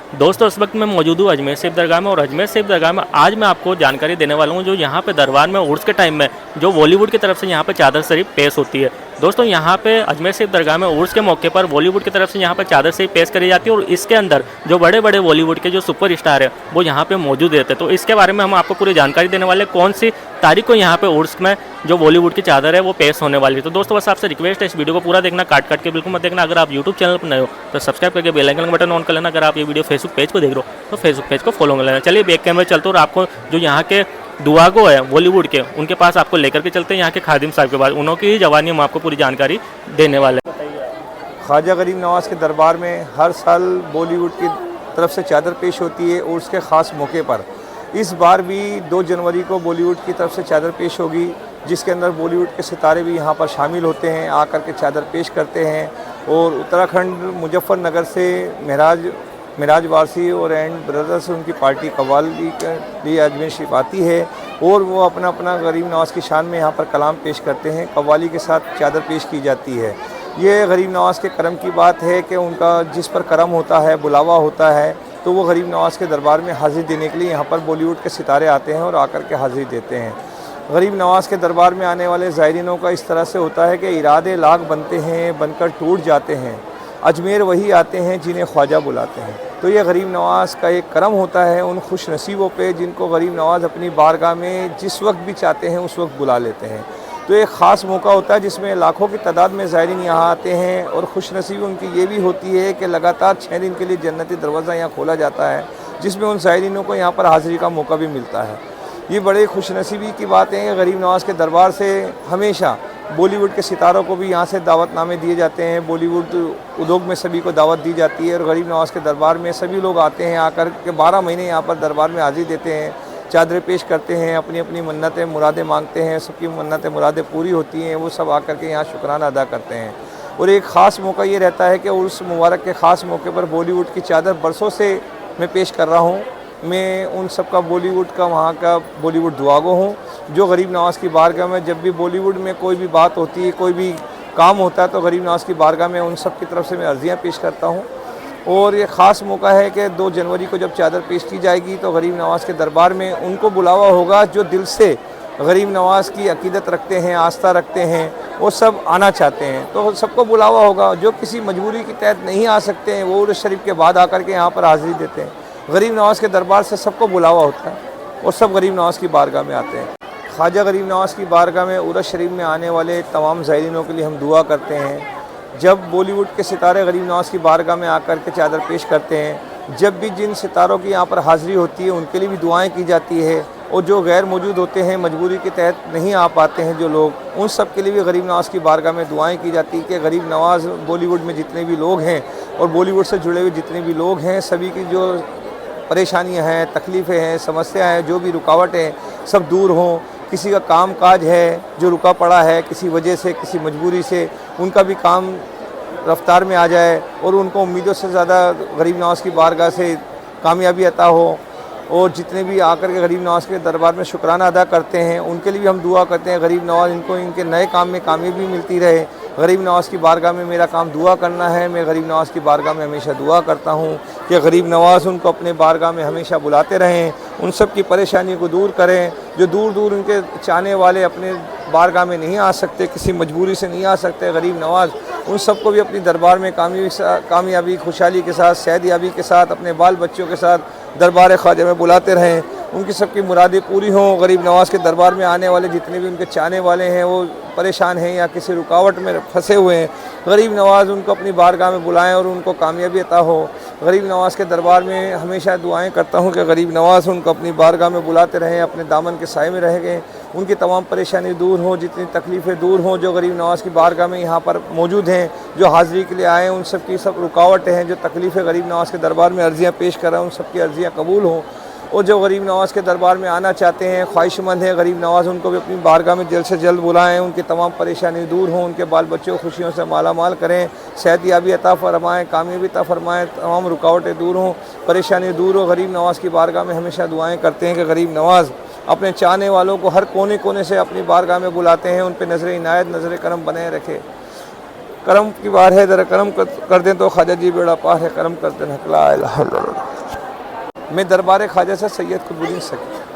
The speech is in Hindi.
दोस्तों इस वक्त मैं मौजूद हूँ अजमेर शरीफ दरगाह में और अजमेर शरीफ दरगाह में आज मैं आपको जानकारी देने वाला हूँ जो यहाँ पे दरबार में उर्स के टाइम में जो बॉलीवुड की तरफ से यहाँ पे चादर शरीफ पेश होती है। दोस्तों यहाँ पे अजमेर शरीफ दरगाह में उर्स के मौके पर बॉलीवुड की तरफ से यहाँ पर चादर शरीफ पेश करी जाती है और इसके अंदर जो बड़े बड़े बॉलीवुड के जो सुपर स्टार है वो यहाँ पे मौजूद रहते हैं। तो इसके बारे में हम आपको पूरी जानकारी देने वाले कौन सी तारीख को यहाँ पे उर्स में जो बॉलीवुड की चादर है वो पेश होने वाली है। तो दोस्तों बस आपसे रिक्वेस्ट है इस वीडियो को पूरा देखना, काट के बिल्कुल मत देखना। अगर आप यूट्यूब चैनल पर नए हो तो सब्सक्राइब करके बेल आइकन का बटन ऑन कर लेना। अगर आप ये वीडियो फेसबुक पेज पर देख रहे हो तो फेसबुक पेज को फॉलो कर लेना। चलिए बैक कैमरे चलते और आपको जो यहाँ के दुआगो है बॉलीवुड के उनके पास आपको लेकर के चलते हैं, यहाँ के खादिम साहब के पास। उन्होंने ही जवानी हम आपको पूरी जानकारी देने वाले हैं। ख्वाजा गरीब नवाज़ के दरबार में हर साल बॉलीवुड की तरफ से चादर पेश होती है और उसके ख़ास मौके पर इस बार भी 2 जनवरी को बॉलीवुड की तरफ से चादर पेश होगी, जिसके अंदर बॉलीवुड के सितारे भी यहाँ पर शामिल होते हैं, आकर के चादर पेश करते हैं। और उत्तराखंड मुजफ्फरनगर से महराज वारसी और एंड ब्रदर्स उनकी पार्टी कव्वाली के लिए अजमेर शरीफ आती है और वो अपना अपना गरीब नवाज़ की शान में यहाँ पर कलाम पेश करते हैं। कव्वाली के साथ चादर पेश की जाती है। ये गरीब नवाज़ के करम की बात है कि उनका जिस पर करम होता है, बुलावा होता है, तो वो गरीब नवाज़ के दरबार में हाज़िरी देने के लिए यहाँ पर बॉलीवुड के सितारे आते हैं और आकर के हाज़िरी देते हैं। गरीब नवाज़ के दरबार में आने वाले ज़ायरीनों का इस तरह से होता है कि इरादे लाख बनते हैं, बनकर टूट जाते हैं। अजमेर वही आते हैं जिन्हें ख्वाजा बुलाते हैं। तो ये गरीब नवाज़ का एक करम होता है उन खुश नसीबों पे जिनको गरीब नवाज़ अपनी बारगाह में जिस वक्त भी चाहते हैं उस वक्त बुला लेते हैं। तो एक ख़ास मौका होता है जिसमें लाखों की तादाद में ज़ायरीन यहाँ आते हैं और खुश नसीबी उनकी ये भी होती है कि लगातार 6 दिन के लिए जन्नती दरवाज़ा यहाँ खोला जाता है, जिसमें उन ज़ायरीनों को यहाँ पर हाज़िरी का मौका भी मिलता है। ये बड़े खुश नसीबी की बात है कि गरीब नवाज़ के दरबार से हमेशा बॉलीवुड के सितारों को भी यहाँ से दावतनामे दिए जाते हैं। बॉलीवुड उद्योग में सभी को दावत दी जाती है और गरीब नवाज़ के दरबार में सभी लोग आते हैं, आकर के 12 महीने यहाँ पर दरबार में हाज़िरी देते हैं, चादरें पेश करते हैं, अपनी अपनी मन्नतें मुरादें मांगते हैं। सबकी मन्नतें मुरादें पूरी होती हैं, वो सब आकर के यहाँ शुक्राना अदा करते हैं। और एक ख़ास मौका ये रहता है कि उस मुबारक के ख़ास मौके पर बॉलीवुड की चादर बरसों से मैं पेश कर रहा हूँ। मैं उन सब का बॉलीवुड का वहाँ का बॉलीवुड दुआगो हूँ जो गरीब नवाज़ की बारगाह में जब भी बॉलीवुड में कोई भी बात होती है, कोई भी काम होता है, तो गरीब नवाज़ की बारगाह में उन सब की तरफ से मैं अर्ज़ियाँ पेश करता हूँ। और ये ख़ास मौका है कि 2 जनवरी को जब चादर पेश की जाएगी तो गरीब नवाज़ के दरबार में उनको बुलावा होगा जो दिल से गरीब नवाज़ की अकीदत रखते हैं, आस्था रखते हैं, वो सब आना चाहते हैं। तो सबको बुलावा होगा। जो किसी मजबूरी के तहत नहीं आ सकते हैं वो उर्स शरीफ के बाद आकर के यहाँ पर हाज़िरी देते हैं। गरीब नवाज़ के दरबार से सबको बुलावा होता है और सब गरीब नवाज़ की बारगाह में आते हैं। ख्वाजा गरीब नवाज़ की बारगाह में उर्स शरीफ में आने वाले तमाम ज़ायरीनों के लिए हम दुआ करते हैं। जब बॉलीवुड के सितारे गरीब नवाज़ की बारगाह में आकर के चादर पेश करते हैं, जब भी जिन सितारों की यहाँ पर हाज़िरी होती है उनके लिए भी दुआएं की जाती है। और जो गैर मौजूद होते हैं, मजबूरी के तहत नहीं आ पाते हैं जो लोग, उन सब के लिए भी गरीब नवाज़ की बारगाह में दुआएं की जाती है कि गरीब नवाज़ बॉलीवुड में जितने भी लोग हैं और बॉलीवुड से जुड़े हुए जितने भी लोग हैं, सभी की जो परेशानियाँ हैं, तकलीफ़ें हैं, समस्या हैं, जो भी रुकावटें हैं, सब दूर हों। किसी का काम काज है जो रुका पड़ा है किसी वजह से, किसी मजबूरी से, उनका भी काम रफ्तार में आ जाए और उनको उम्मीदों से ज़्यादा गरीब नवाज़ की बारगाह से कामयाबी अता हो। और जितने भी आकर के गरीब नवाज़ के दरबार में शुक्राना अदा करते हैं उनके लिए भी हम दुआ करते हैं गरीब नवाज़ इनको इनके नए काम में कामयाबी मिलती रहे। गरीब नवाज़ की बारगाह में मेरा काम दुआ करना है। मैं गरीब नवाज़ की बारगाह में हमेशा दुआ करता हूँ कि गरीब नवाज़ उनको अपने बारगाह में हमेशा बुलाते रहें, उन सब की परेशानी को दूर करें। जो दूर दूर उनके चाहने वाले अपने बारगाह में नहीं आ सकते, किसी मजबूरी से नहीं आ सकते, गरीब नवाज़ उन सबको भी अपनी दरबार में कामयाबी खुशहाली के साथ, सेहतयाबी के साथ, अपने बाल बच्चों के साथ दरबार ख्वाजा में बुलाते रहें। उनकी सबकी मुरादें पूरी हों। गरीब नवाज़ के दरबार में आने वाले जितने भी उनके चाहने वाले हैं वो परेशान हैं या किसी रुकावट में फंसे हुए हैं, गरीब नवाज़ उनको अपनी बारगाह में बुलाएं और उनको कामयाबी अता हो। गरीब नवाज़ के दरबार में हमेशा दुआएं करता हूँ कि गरीब नवाज़ उनको अपनी बारगाह में बुलाते रहें, अपने दामन के साए में रह गए, उनकी तमाम परेशानी दूर हों, जितनी तकलीफ़ें दूर हों जो गरीब नवाज़ की बारगाह में यहाँ पर मौजूद हैं, जो हाज़िरी के लिए आए हैं, उन सब की सब रुकावटें हैं, जो तकलीफ़ें गरीब नवाज़ के दरबार में अर्ज़ियाँ पेश कर रहे हैं, उन सब की अर्ज़ियाँ कबूल हों। और जो गरीब नवाज़ के दरबार में आना चाहते हैं, ख्वाहिशमंद हैं गरीब नवाज़, उनको भी अपनी बारगाह में जल्द से जल्द बुलाएं, उनकी तमाम परेशानी दूर हों, उनके बाल बच्चों को खुशियों से माला माल करें, सेहतयाबी अता फरमाएँ, कामयाबी अता फरमाएँ, तमाम रुकावटें दूर हों, परेशानी दूर हो। गरीब नवाज़ की बारगाह में हमेशा दुआएँ करते हैं कि गरीब नवाज़ अपने चाहने वालों को हर कोने कोने से अपनी बारगाह में बुलाते हैं, उन पर नज़र इनायत, नज़र करम बनाए रखे। करम की बार है, ज़रा करम कर दें तो ख्वाजा जी बेड़ा पार है, करम कर दें। मैं दरबार ख्वाजा से सैयद कुतुबुद्दीन सकी।